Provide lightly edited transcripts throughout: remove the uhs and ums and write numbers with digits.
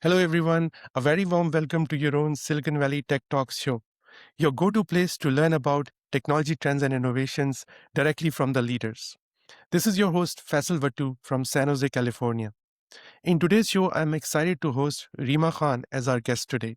Hello, everyone. A very warm welcome to your own Silicon Valley Tech Talks show, your go to place to learn about technology trends and innovations directly from the leaders. This is your host, Faisal Vatu from San Jose, California. In today's show, I'm excited to host Reema Khan as our guest today.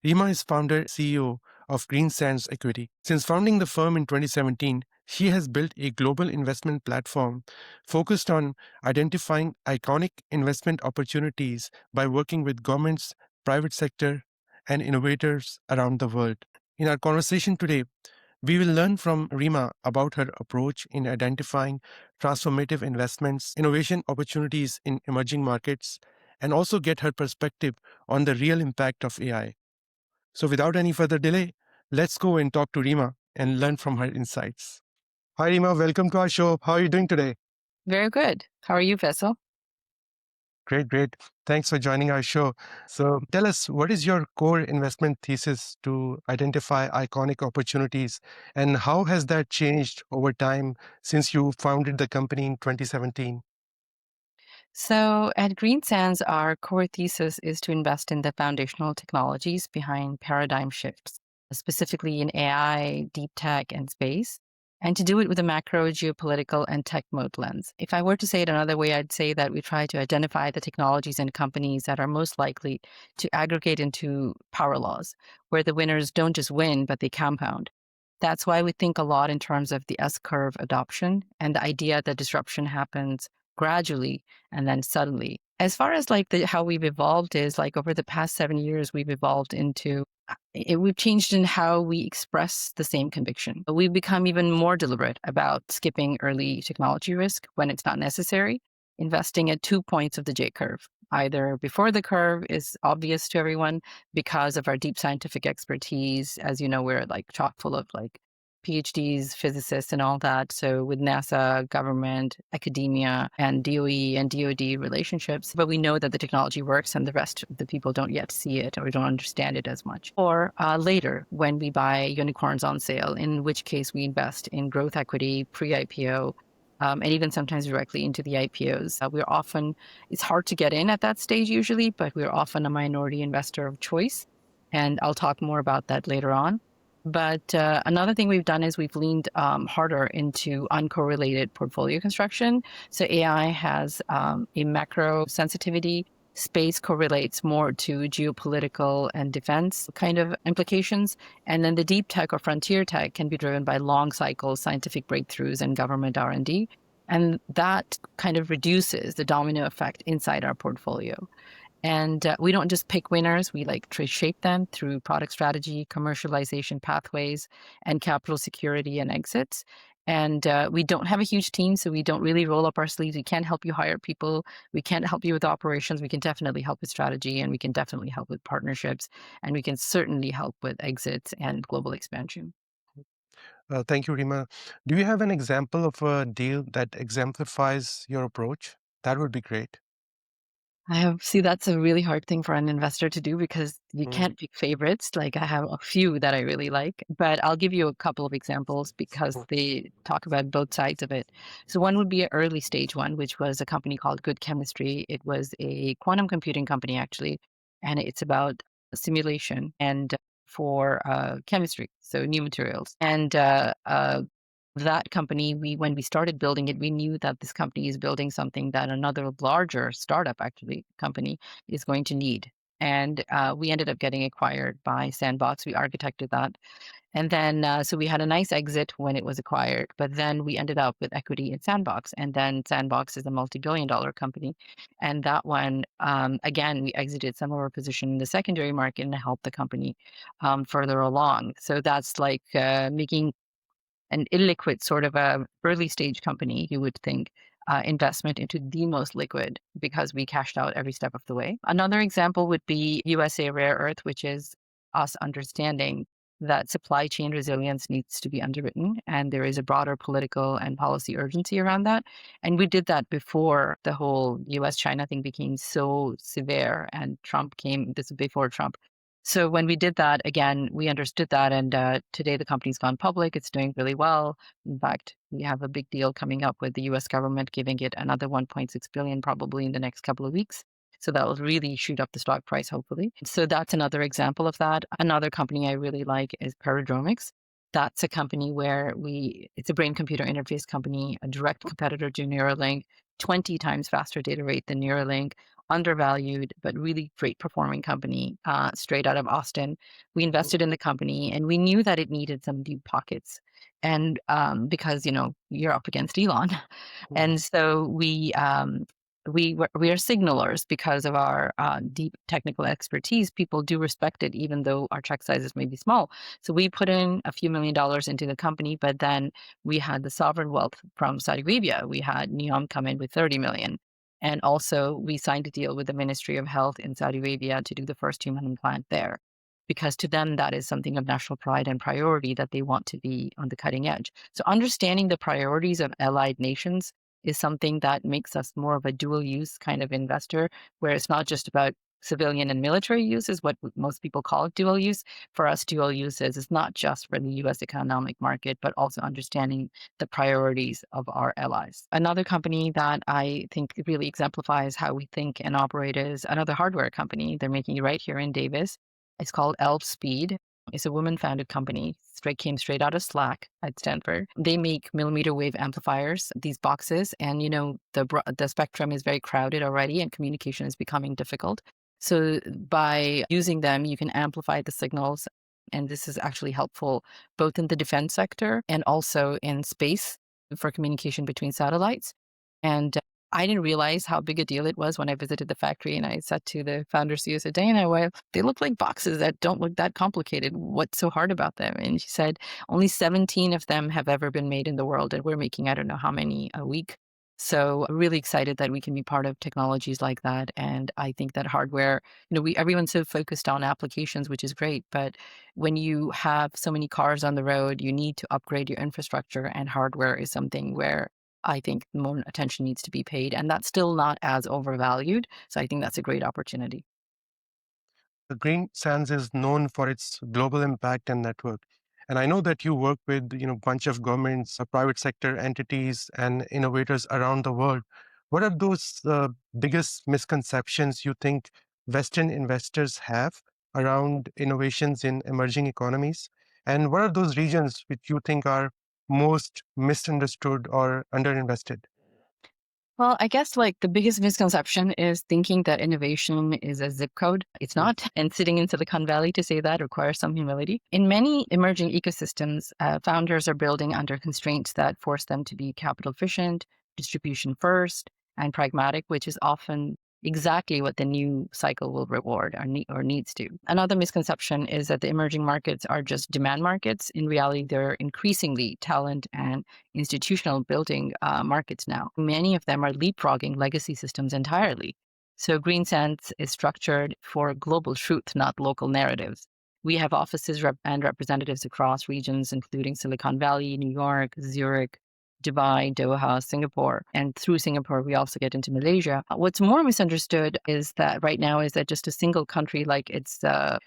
Reema is founder CEO of Green Sands Equity. Since founding the firm in 2017, she has built a global investment platform focused on identifying iconic investment opportunities by working with governments, private sector, and innovators around the world. In our conversation today, we will learn from Reema about her approach in identifying transformative investments, innovation opportunities in emerging markets, and also get her perspective on the real impact of AI. So, without any further delay, let's go and talk to Reema and learn from her insights. Hi, Reema. Welcome to our show. How are you doing today? Very good. How are you, Vessel? Great, great. Thanks for joining our show. So, tell us, what is your core investment thesis to identify iconic opportunities, and how has that changed over time since you founded the company in 2017? So at Green Sands, our core thesis is to invest in the foundational technologies behind paradigm shifts, specifically in AI, deep tech, and space, and to do it with a macro, geopolitical, and tech mode lens. If I were to say it another way, I'd say that we try to identify the technologies and companies that are most likely to aggregate into power laws, where the winners don't just win, but they compound. That's why we think a lot in terms of the S curve adoption and the idea that disruption happens gradually and then suddenly. As far as like how we've evolved is like over the past 7 years, we've evolved into we've changed in how we express the same conviction. We've become even more deliberate about skipping early technology risk when it's not necessary, investing at 2 points of the J curve. Either before the curve is obvious to everyone because of our deep scientific expertise. As you know, we're like chock full of like PhDs, physicists, and all that. So with NASA, government, academia, and DOE and DoD relationships, but we know that the technology works, and the rest of the people don't yet see it or don't understand it as much. Or later, when we buy unicorns on sale, in which case we invest in growth equity, pre-IPO. And even sometimes directly into the IPOs. It's hard to get in at that stage usually, but we're often a minority investor of choice. And I'll talk more about that later on. But another thing we've done is we've leaned harder into uncorrelated portfolio construction. So AI has a macro sensitivity. Space correlates more to geopolitical and defense kind of implications. And then the deep tech or frontier tech can be driven by long cycle scientific breakthroughs and government R&D. And that kind of reduces the domino effect inside our portfolio. And we don't just pick winners, we like to shape them through product strategy, commercialization pathways, and capital security and exits. And we don't have a huge team, so we don't really roll up our sleeves. We can't help you hire people. We can't help you with operations. We can definitely help with strategy, and we can definitely help with partnerships, and we can certainly help with exits and global expansion. Thank you, Reema. Do you have an example of a deal that exemplifies your approach? That would be great. See, that's a really hard thing for an investor to do because you Mm, can't pick favorites. Like I have a few that I really like, but I'll give you a couple of examples because mm, they talk about both sides of it. So one would be an early stage one, which was a company called Good Chemistry. It was a quantum computing company actually, and it's about simulation and for chemistry, so new materials. And that company, when we started building it, we knew that this company is building something that another larger startup, actually, company is going to need. And we ended up getting acquired by Sandbox. We architected that. And then, so we had a nice exit when it was acquired, but then we ended up with equity in Sandbox. And then Sandbox is a multi-billion-dollar company. And that one, again, we exited some of our position in the secondary market and helped the company further along. So that's like making an illiquid sort of a early stage company, you would think, investment into the most liquid because we cashed out every step of the way. Another example would be USA Rare Earth, which is us understanding that supply chain resilience needs to be underwritten and there is a broader political and policy urgency around that. And we did that before the whole US China thing became so severe and Trump came, this is before Trump. So when we did that, again, we understood that, and today the company's gone public. It's doing really well. In fact, we have a big deal coming up with the U.S. government giving it another 1.6 billion probably in the next couple of weeks. So that will really shoot up the stock price, hopefully. So that's another example of that. Another company I really like is Paradromics. That's a company where it's a brain computer interface company, a direct competitor to Neuralink, 20 times faster data rate than Neuralink, undervalued, but really great performing company, straight out of Austin. We invested in the company and we knew that it needed some deep pockets. And because, you're up against Elon. And so we are signalers because of our deep technical expertise. People do respect it, even though our check sizes may be small. So we put in a few $1 million into the company, but then we had the sovereign wealth from Saudi Arabia. We had NEOM come in with 30 million. And also we signed a deal with the Ministry of Health in Saudi Arabia to do the first human implant there. Because to them, that is something of national pride and priority that they want to be on the cutting edge. So understanding the priorities of allied nations is something that makes us more of a dual use kind of investor, where it's not just about civilian and military use is what most people call it dual use. For us, dual use is it's not just for the US economic market, but also understanding the priorities of our allies. Another company that I think really exemplifies how we think and operate is another hardware company. They're making it right here in Davis. It's called Elf Speed. It's a woman-founded company. Came straight out of Slack at Stanford. They make millimeter wave amplifiers, these boxes, and the spectrum is very crowded already, and communication is becoming difficult. So by using them, you can amplify the signals, and this is actually helpful both in the defense sector and also in space for communication between satellites. And I didn't realize how big a deal it was when I visited the factory, and I said to the founder CEO, said, Dana, well, they look like boxes that don't look that complicated. What's so hard about them? And she said, only 17 of them have ever been made in the world, and we're making I don't know how many a week. So I'm really excited that we can be part of technologies like that. And I think that hardware, everyone's so focused on applications, which is great. But when you have so many cars on the road, you need to upgrade your infrastructure, and hardware is something where I think more attention needs to be paid, and that's still not as overvalued. So I think that's a great opportunity. The Green Sands is known for its global impact and network. And I know that you work with, bunch of governments, private sector entities, and innovators around the world. What are those biggest misconceptions you think Western investors have around innovations in emerging economies? And what are those regions which you think are most misunderstood or underinvested? Well, I guess like the biggest misconception is thinking that innovation is a zip code. It's not. And sitting in Silicon Valley to say that requires some humility. In many emerging ecosystems, founders are building under constraints that force them to be capital efficient, distribution first, and pragmatic, which is often exactly what the new cycle will reward or needs to. Another misconception is that the emerging markets are just demand markets. In reality, they're increasingly talent and institutional building markets now. Many of them are leapfrogging legacy systems entirely. So Green Sense is structured for global truth, not local narratives. We have offices and representatives across regions, including Silicon Valley, New York, Zurich, Dubai, Doha, Singapore. And through Singapore, we also get into Malaysia. What's more misunderstood is that right now is that just a single country, like it's the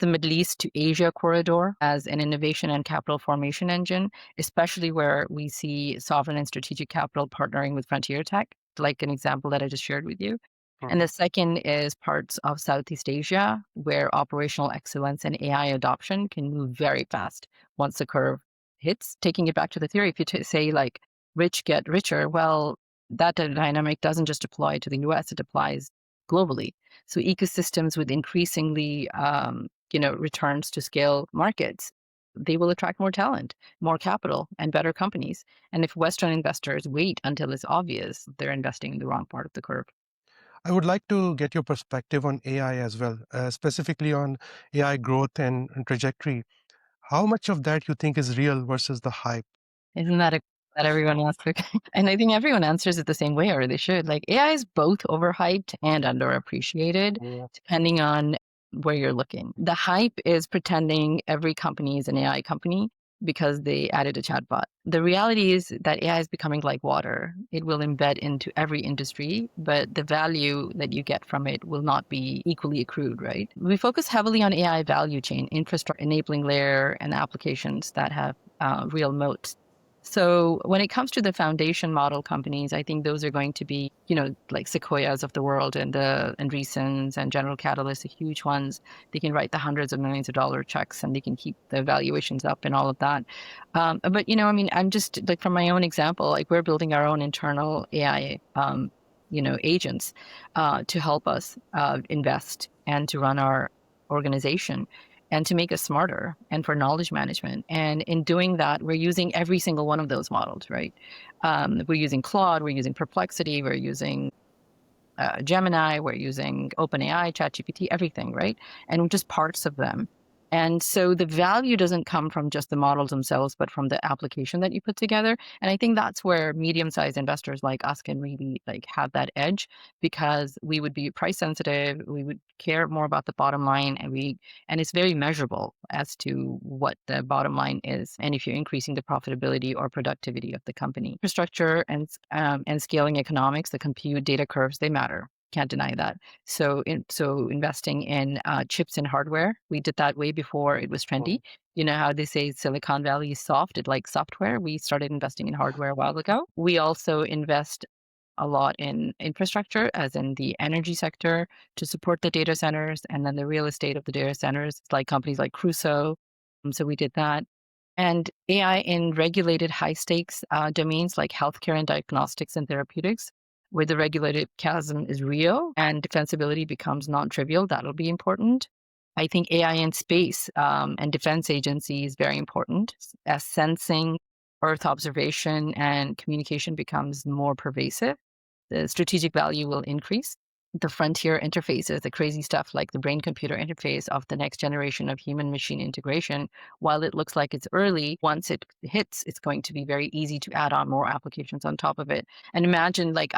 Middle East to Asia corridor as an innovation and capital formation engine, especially where we see sovereign and strategic capital partnering with frontier tech, like an example that I just shared with you. And the second is parts of Southeast Asia, where operational excellence and AI adoption can move very fast once the curve hits. Taking it back to the theory, if you say like rich get richer, well, that dynamic doesn't just apply to the US, it applies globally. So ecosystems with increasingly, returns to scale markets, they will attract more talent, more capital, and better companies. And if Western investors wait until it's obvious, they're investing in the wrong part of the curve. I would like to get your perspective on AI as well, specifically on AI growth and trajectory. How much of that you think is real versus the hype? Isn't that that everyone wants to? And I think everyone answers it the same way, or they should. Like AI is both overhyped and underappreciated, Yeah. depending on where you're looking. The hype is pretending every company is an AI company because they added a chatbot. The reality is that AI is becoming like water. It will embed into every industry, but the value that you get from it will not be equally accrued, right? We focus heavily on AI value chain, infrastructure, enabling layer, and applications that have real moats. So when it comes to the foundation model companies, I think those are going to be, like Sequoias of the world and the Andreessens and General Catalyst, the huge ones. They can write the hundreds of millions of dollar checks and they can keep the valuations up and all of that. But I mean, I'm just like from my own example, like we're building our own internal AI, agents to help us invest and to run our organization and to make us smarter and for knowledge management. And in doing that, we're using every single one of those models, right? We're using Claude, we're using Perplexity, we're using Gemini, we're using OpenAI, ChatGPT, everything, right? And just parts of them. And so the value doesn't come from just the models themselves, but from the application that you put together. And I think that's where medium-sized investors like us can really like have that edge because we would be price sensitive, we would care more about the bottom line, and it's very measurable as to what the bottom line is, and if you're increasing the profitability or productivity of the company. Infrastructure and scaling economics, the compute data curves, they matter. Can't deny that. So investing in chips and hardware, we did that way before it was trendy. You know how they say Silicon Valley is soft, it likes software. We started investing in hardware a while ago. We also invest a lot in infrastructure, as in the energy sector, to support the data centers, and then the real estate of the data centers, like companies like Crusoe. So we did that. And AI in regulated high stakes domains like healthcare and diagnostics and therapeutics, where the regulated chasm is real and defensibility becomes non trivial, that'll be important. I think AI in space and defense agency is very important as sensing, Earth observation, and communication becomes more pervasive. The strategic value will increase. The frontier interfaces, the crazy stuff like the brain computer interface of the next generation of human machine integration, while it looks like it's early, once it hits, it's going to be very easy to add on more applications on top of it. And imagine, like,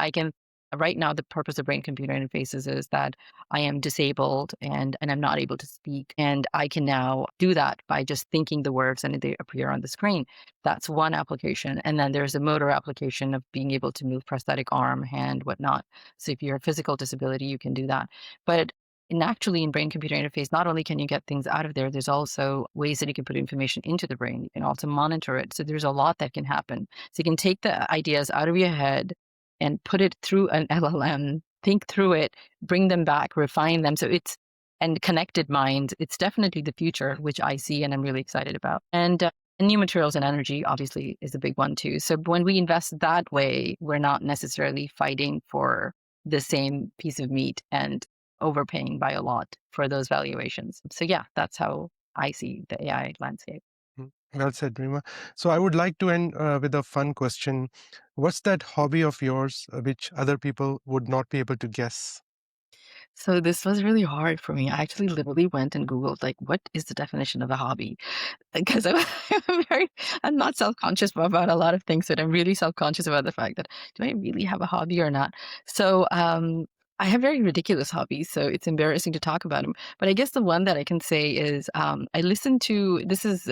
right now, the purpose of brain computer interfaces is that I am disabled and I'm not able to speak. And I can now do that by just thinking the words and they appear on the screen. That's one application. And then there's a motor application of being able to move prosthetic arm, hand, whatnot. So if you're a physical disability, you can do that. But naturally, in brain computer interface, not only can you get things out of there, there's also ways that you can put information into the brain. You can also monitor it. So there's a lot that can happen. So you can take the ideas out of your head and put it through an LLM, think through it, bring them back, refine them. And connected minds, it's definitely the future, which I see and I'm really excited about. And new materials and energy obviously is a big one too. So when we invest that way, we're not necessarily fighting for the same piece of meat and overpaying by a lot for those valuations. So yeah, that's how I see the AI landscape. Well said, Rima. So I would like to end with a fun question. What's that hobby of yours which other people would not be able to guess? So this was really hard for me. I actually literally went and Googled like, what is the definition of a hobby? Because I'm very, I'm not self-conscious about a lot of things, but I'm really self-conscious about the fact that do I really have a hobby or not? So I have very ridiculous hobbies, so it's embarrassing to talk about them. But I guess the one that I can say is I listen to, this is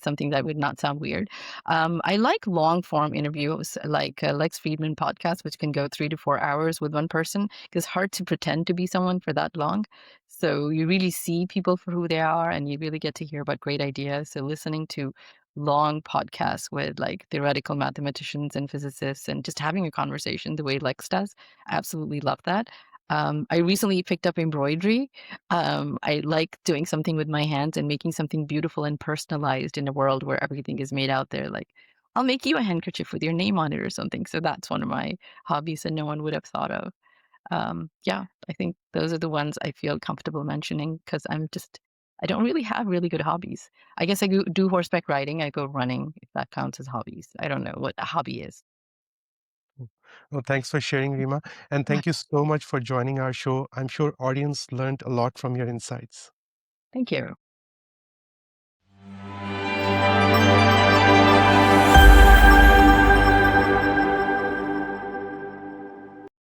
something that would not sound weird. I like long form interviews, like Lex Friedman podcast, which can go 3 to 4 hours with one person. It's hard to pretend to be someone for that long. So you really see people for who they are and you really get to hear about great ideas. So listening to long podcasts with like theoretical mathematicians and physicists and just having a conversation the way Lex does, I absolutely love that. I recently picked up embroidery. I like doing something with my hands and making something beautiful and personalized in a world where everything is made out there. Like, I'll make you a handkerchief with your name on it or something. So that's one of my hobbies that no one would have thought of. Yeah, I think those are the ones I feel comfortable mentioning because I don't really have really good hobbies. I guess I do horseback riding, I go running, if that counts as hobbies. I don't know what a hobby is. Well, thanks for sharing, Rima. And Yeah, thank you so much for joining our show. I'm sure audience learned a lot from your insights. thank you.